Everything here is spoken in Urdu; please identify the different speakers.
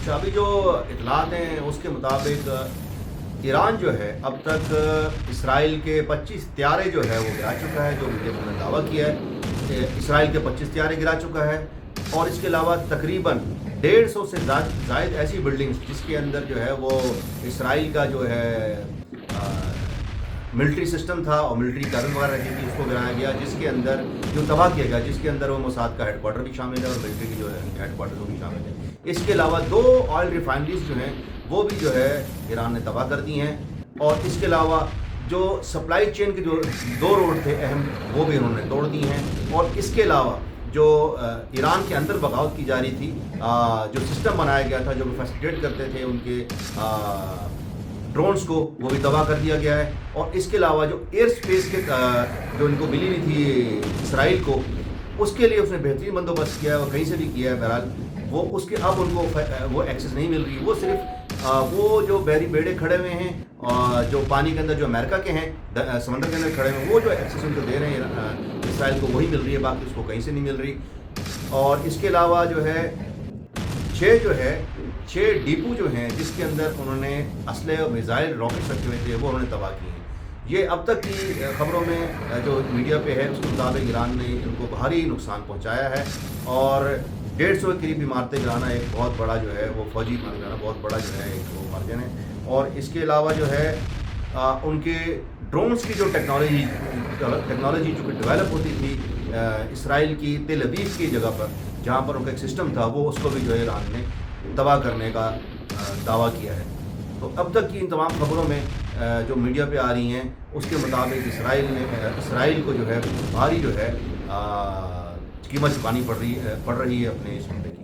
Speaker 1: اچھا، ابھی جو اطلاعات ہیں اس کے مطابق ایران جو ہے اب تک اسرائیل کے 25 طیارے جو ہے وہ گرا چکا ہے، جو میڈیا نے دعویٰ کیا ہے کہ اسرائیل کے 25 طیارے گرا چکا ہے، اور اس کے علاوہ تقریباً 150 سے زائد ایسی بلڈنگز جس کے اندر جو ہے وہ اسرائیل کا جو ہے ملٹری سسٹم تھا اور ملٹری کارن وغیرہ رہتی تھی، اس کو گرایا گیا، جس کے اندر جو تباہ کیا گیا، جس کے اندر وہ موساد کا ہیڈ کوارٹر بھی شامل ہے اور ملٹری کی جو ہیڈ کوارٹر وہ بھی شامل ہے۔ اس کے علاوہ 2 آئل ریفائنریز جو ہیں وہ بھی جو ہے ایران نے تباہ کر دی ہیں، اور اس کے علاوہ جو سپلائی چین کے جو 2 روڈ تھے اہم، وہ بھی انہوں نے توڑ دی ہیں، اور اس کے علاوہ جو ایران کے اندر بغاوت کی جا رہی تھی، جو سسٹم بنایا گیا تھا جو فیسیلیٹیٹ کرتے تھے ان کے ڈرونز کو، وہ بھی تباہ کر دیا گیا ہے، اور اس کے علاوہ جو ایئر سپیس کے جو ان کو ملی نہیں تھی اسرائیل کو، اس کے لیے اس نے بہترین بندوبست کیا ہے اور کہیں سے بھی کیا ہے۔ بہرحال وہ اس کے اب ان کو وہ ایکسیس نہیں مل رہی، وہ صرف وہ جو بحری بیڑے کھڑے ہوئے ہیں جو پانی کے اندر جو امریکا کے ہیں سمندر کے اندر کھڑے ہوئے ہیں، وہ جو ایکسیس ان کو دے رہے ہیں اسرائیل کو، وہی مل رہی ہے، باقی اس کو کہیں سے نہیں مل رہی۔ اور اس کے علاوہ جو ہے 6 ڈیپو جو ہیں جس کے اندر انہوں نے اسلحے اور میزائل راکٹس رکھے ہوئے تھے، وہ انہوں نے تباہ کیے ہیں۔ یہ اب تک کی خبروں میں جو میڈیا پہ ہے اس کے مطابق ایران نے ان کو بھاری نقصان پہنچایا ہے، اور 150 کے قریب عمارتیں گرانا ایک بہت بڑا جو ہے وہ فوجی مار گرانا بہت بڑا جو ہے ایک وہ مارجن ہے۔ اور اس کے علاوہ جو ہے ان کے ڈرونز کی جو ٹیکنالوجی جو کہ ڈیولپ ہوتی تھی اسرائیل کی تل ابیب کی جگہ پر، جہاں پر ان کا ایک سسٹم تھا، وہ اس کو بھی جو ہے ایران نے تباہ کرنے کا دعویٰ کیا ہے۔ تو اب تک کی ان تمام خبروں میں جو میڈیا پہ آ رہی ہیں اس کے مطابق اسرائیل کو جو ہے بھاری جو ہے قیمت چکانی پڑ رہی ہے اپنے اس حملے کی۔